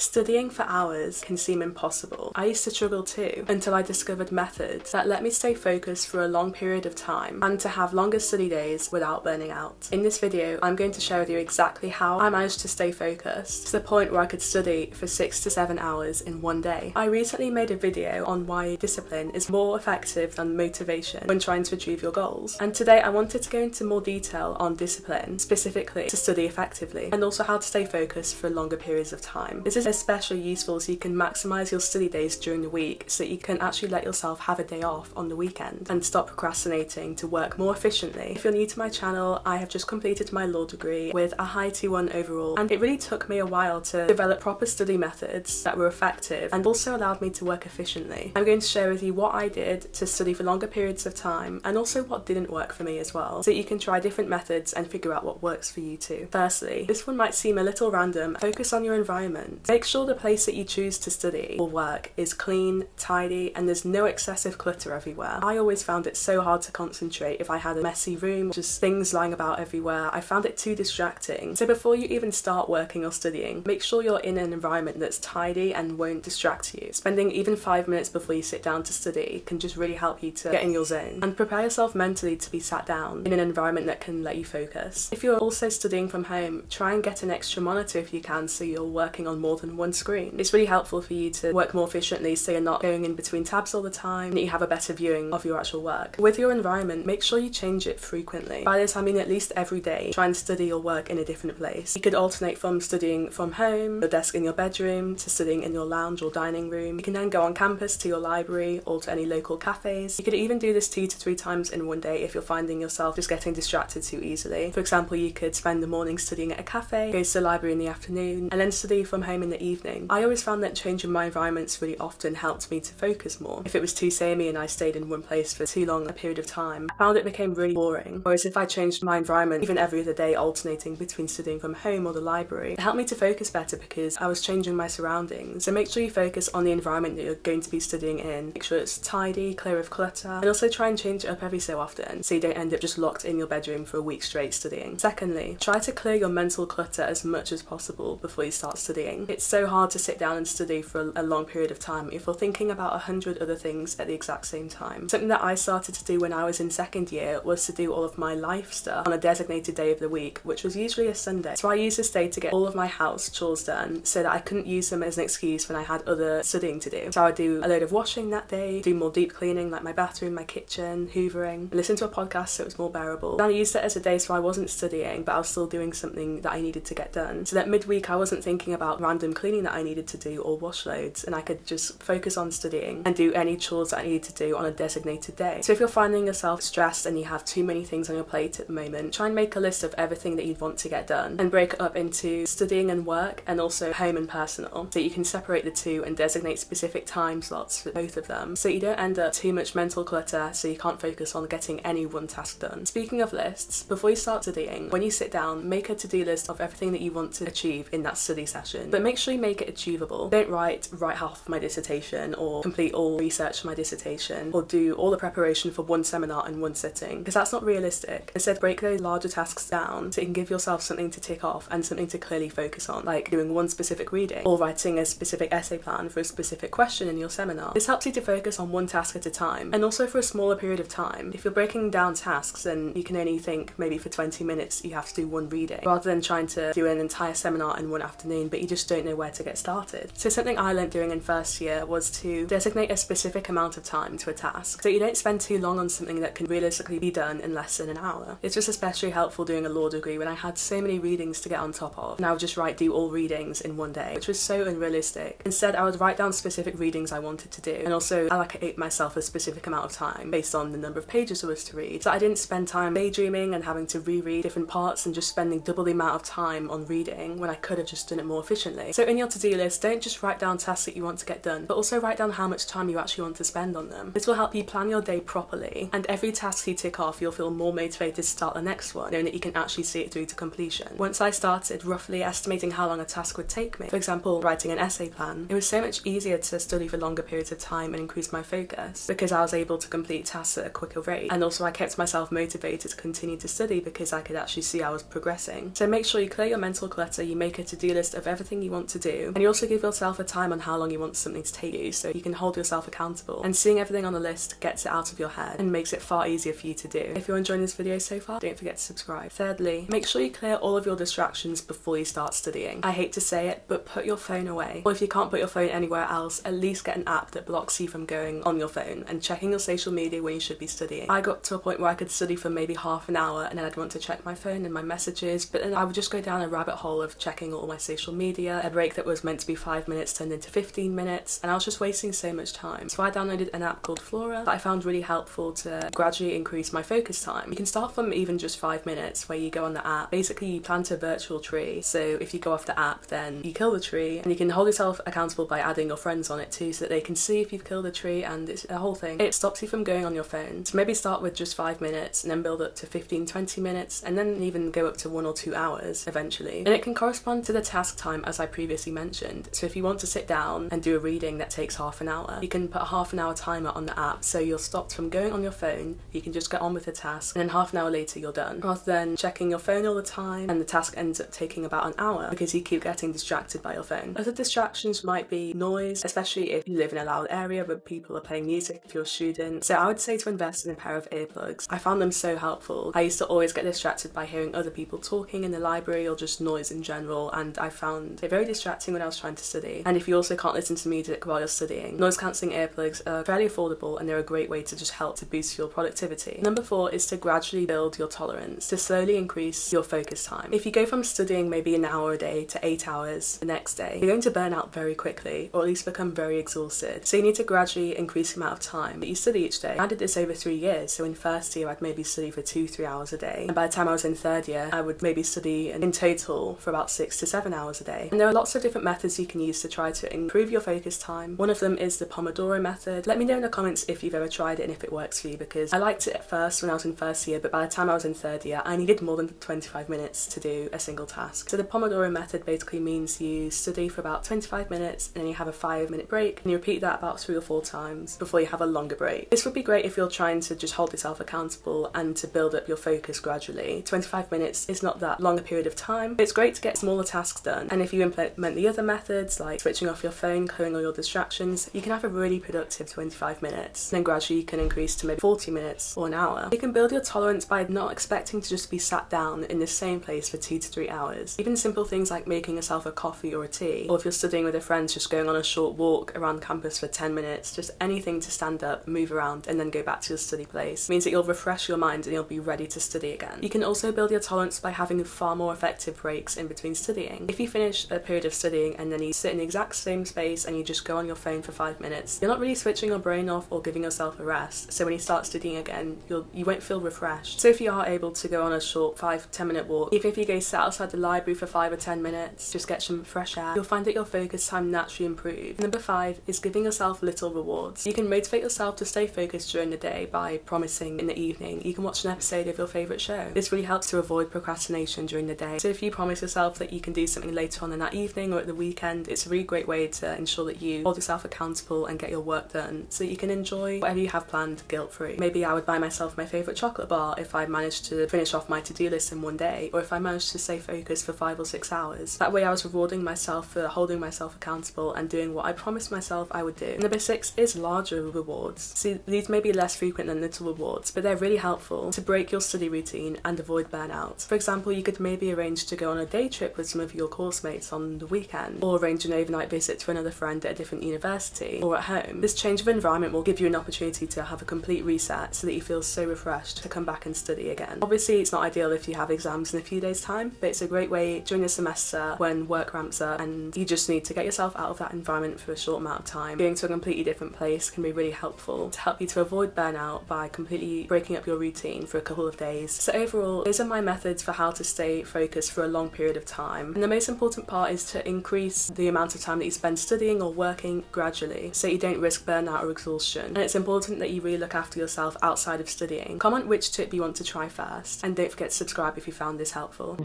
Studying for hours can seem impossible. I used to struggle too, until I discovered methods that let me stay focused for a long period of time and to have longer study days without burning out. In this video, I'm going to share with you exactly how I managed to stay focused to the point where I could study for 6 to 7 hours in one day. I recently made a video on why discipline is more effective than motivation when trying to achieve your goals. And today I wanted to go into more detail on discipline, specifically to study effectively, and also how to stay focused for longer periods of time. This is especially useful so you can maximise your study days during the week, so that you can actually let yourself have a day off on the weekend and stop procrastinating to work more efficiently. If you're new to my channel, I have just completed my law degree with a high T1 overall, and it really took me a while to develop proper study methods that were effective and also allowed me to work efficiently. I'm going to share with you what I did to study for longer periods of time and also what didn't work for me as well, so that you can try different methods and figure out what works for you too. Firstly, this one might seem a little random. Focus on your environment. Make sure the place that you choose to study or work is clean, tidy, and there's no excessive clutter everywhere. I always found it so hard to concentrate if I had a messy room, just things lying about everywhere. I found it too distracting. So before you even start working or studying, make sure you're in an environment that's tidy and won't distract you. Spending even 5 minutes before you sit down to study can just really help you to get in your zone, and prepare yourself mentally to be sat down in an environment that can let you focus. If you're also studying from home, try and get an extra monitor if you can, so you're working on more than one screen. It's really helpful for you to work more efficiently, so you're not going in between tabs all the time, and that you have a better viewing of your actual work. With your environment, make sure you change it frequently. By this I mean at least every day. Try and study or work in a different place. You could alternate from studying from home, your desk in your bedroom, to studying in your lounge or dining room. You can then go on campus to your library or to any local cafes. You could even do this 2 to 3 times in one day if you're finding yourself just getting distracted too easily. For example, you could spend the morning studying at a cafe, go to the library in the afternoon, and then study from home in the evening. I always found that changing my environments really often helped me to focus more. If it was too samey and I stayed in one place for too long a period of time, I found it became really boring. Whereas if I changed my environment even every other day, alternating between studying from home or the library, it helped me to focus better because I was changing my surroundings. So make sure you focus on the environment that you're going to be studying in. Make sure it's tidy, clear of clutter, and also try and change it up every so often so you don't end up just locked in your bedroom for a week straight studying. Secondly, try to clear your mental clutter as much as possible before you start studying. It's so hard to sit down and study for a long period of time if you're thinking about 100 other things at the exact same time. Something that I started to do when I was in second year was to do all of my life stuff on a designated day of the week, which was usually a Sunday. So I used this day to get all of my house chores done so that I couldn't use them as an excuse when I had other studying to do. So I would do a load of washing that day, do more deep cleaning like my bathroom, my kitchen, hoovering, listen to a podcast so it was more bearable. Then I used it as a day so I wasn't studying, but I was still doing something that I needed to get done. So that midweek I wasn't thinking about random cleaning that I needed to do or wash loads, and I could just focus on studying and do any chores that I needed to do on a designated day. So if you're finding yourself stressed and you have too many things on your plate at the moment, try and make a list of everything that you'd want to get done and break it up into studying and work, and also home and personal, so you can separate the two and designate specific time slots for both of them, so you don't end up too much mental clutter so you can't focus on getting any one task done. Speaking of lists, before you start studying, when you sit down, make a to-do list of everything that you want to achieve in that study session, but make sure you make it achievable. Don't write half of my dissertation or complete all research for my dissertation or do all the preparation for one seminar in one sitting, because that's not realistic. Instead, break those larger tasks down so you can give yourself something to tick off and something to clearly focus on, like doing one specific reading or writing a specific essay plan for a specific question in your seminar. This helps you to focus on one task at a time, and also for a smaller period of time. If you're breaking down tasks, then you can only think maybe for 20 minutes you have to do one reading, rather than trying to do an entire seminar in one afternoon but you just don't know where to get started. So something I learned doing in first year was to designate a specific amount of time to a task, so you don't spend too long on something that can realistically be done in less than an hour. It's just especially helpful doing a law degree when I had so many readings to get on top of, and I would just do all readings in one day, which was so unrealistic. Instead, I would write down specific readings I wanted to do, and also allocate myself a specific amount of time based on the number of pages I was to read, so I didn't spend time daydreaming and having to reread different parts and just spending double the amount of time on reading when I could have just done it more efficiently. So in your to-do list, don't just write down tasks that you want to get done, but also write down how much time you actually want to spend on them. This will help you plan your day properly, and every task you tick off, you'll feel more motivated to start the next one, knowing that you can actually see it through to completion. Once I started roughly estimating how long a task would take me, for example, writing an essay plan, it was so much easier to study for longer periods of time and increase my focus because I was able to complete tasks at a quicker rate, and also I kept myself motivated to continue to study because I could actually see I was progressing. So make sure you clear your mental clutter, you make a to-do list of everything you want to do, and you also give yourself a time on how long you want something to take you, so you can hold yourself accountable. And seeing everything on the list gets it out of your head and makes it far easier for you to do. If you're enjoying this video so far, don't forget to subscribe. Thirdly, make sure you clear all of your distractions before you start studying. I hate to say it, but put your phone away. Or if you can't put your phone anywhere else, at least get an app that blocks you from going on your phone and checking your social media when you should be studying. I got to a point where I could study for maybe half an hour and then I'd want to check my phone and my messages, but then I would just go down a rabbit hole of checking all my social media. A break that was meant to be 5 minutes turned into 15 minutes, and I was just wasting so much time. So I downloaded an app called Flora that I found really helpful to gradually increase my focus time. You can start from even just 5 minutes, where you go on the app. Basically, you plant a virtual tree, so if you go off the app, then you kill the tree, and you can hold yourself accountable by adding your friends on it too, so that they can see if you've killed a tree, and it's a whole thing. It stops you from going on your phone. So maybe start with just 5 minutes and then build up to 15-20 minutes, and then even go up to 1 or 2 hours eventually. And it can correspond to the task time as I previously mentioned. So if you want to sit down and do a reading that takes half an hour, you can put a half an hour timer on the app, so you're stopped from going on your phone, you can just get on with the task, and then half an hour later you're done, rather than checking your phone all the time and the task ends up taking about an hour because you keep getting distracted by your phone. Other distractions might be noise, especially if you live in a loud area where people are playing music if you're a student. So I would say to invest in a pair of earplugs. I found them so helpful. I used to always get distracted by hearing other people talking in the library or just noise in general, and I found it very distracting when I was trying to study. And if you also can't listen to music while you're studying, noise cancelling earplugs are fairly affordable and they're a great way to just help to boost your productivity. Number 4 is to gradually build your tolerance, to slowly increase your focus time. If you go from studying maybe an hour a day to 8 hours the next day, you're going to burn out very quickly, or at least become very exhausted. So you need to gradually increase the amount of time that you study each day. I did this over 3 years, so in first year I'd maybe study for 2-3 hours a day, and by the time I was in third year I would maybe study in total for about 6 to 7 hours a day. And there are lots of different methods you can use to try to improve your focus time. One of them is the Pomodoro method. Let me know in the comments if you've ever tried it and if it works for you, because I liked it at first when I was in first year, but by the time I was in third year I needed more than 25 minutes to do a single task. So the Pomodoro method basically means you study for about 25 minutes and then you have a 5-minute break, and you repeat that about 3 or 4 times before you have a longer break. This would be great if you're trying to just hold yourself accountable and to build up your focus gradually. 25 minutes is not that long a period of time. It's great to get smaller tasks done, and if you implement the other methods like switching off your phone, clearing all your distractions, you can have a really productive 25 minutes. And then gradually you can increase to maybe 40 minutes or an hour. You can build your tolerance by not expecting to just be sat down in the same place for 2 to 3 hours. Even simple things like making yourself a coffee or a tea, or if you're studying with a friend, just going on a short walk around campus for 10 minutes, just anything to stand up, move around, and then go back to your study place means that you'll refresh your mind and you'll be ready to study again. You can also build your tolerance by having far more effective breaks in between studying. If you finish a period of studying and then you sit in the exact same space and you just go on your phone for 5 minutes, you're not really switching your brain off or giving yourself a rest. So when you start studying again, you won't feel refreshed. So if you are able to go on a short 5-10 minute walk, even if you go sit outside the library for 5 or 10 minutes, just get some fresh air, you'll find that your focus time naturally improves. Number 5 is giving yourself little rewards. You can motivate yourself to stay focused during the day by promising in the evening you can watch an episode of your favourite show. This really helps to avoid procrastination during the day. So if you promise yourself that you can do something later on in that evening or at the weekend, it's a really great way to ensure that you hold yourself accountable and get your work done so that you can enjoy whatever you have planned guilt-free. Maybe I would buy myself my favourite chocolate bar if I managed to finish off my to-do list in one day, or if I managed to stay focused for 5 or 6 hours. That way I was rewarding myself for holding myself accountable and doing what I promised myself I would do. Number 6 is larger rewards. See, these may be less frequent than little rewards, but they're really helpful to break your study routine and avoid burnout. For example, you could maybe arrange to go on a day trip with some of your course mates on the weekend, or arrange an overnight visit to another friend at a different university or at home. This change of environment will give you an opportunity to have a complete reset so that you feel so refreshed to come back and study again. Obviously, it's not ideal if you have exams in a few days' time, but it's a great way during the semester when work ramps up and you just need to get yourself out of that environment for a short amount of time. Going to a completely different place can be really helpful to help you to avoid burnout by completely breaking up your routine for a couple of days. So overall, those are my methods for how to stay focused for a long period of time. And the most important part is to increase the amount of time that you spend studying or working gradually so you don't risk burnout or exhaustion. And it's important that you really look after yourself outside of studying. Comment which tip you want to try first, and don't forget to subscribe if you found this helpful.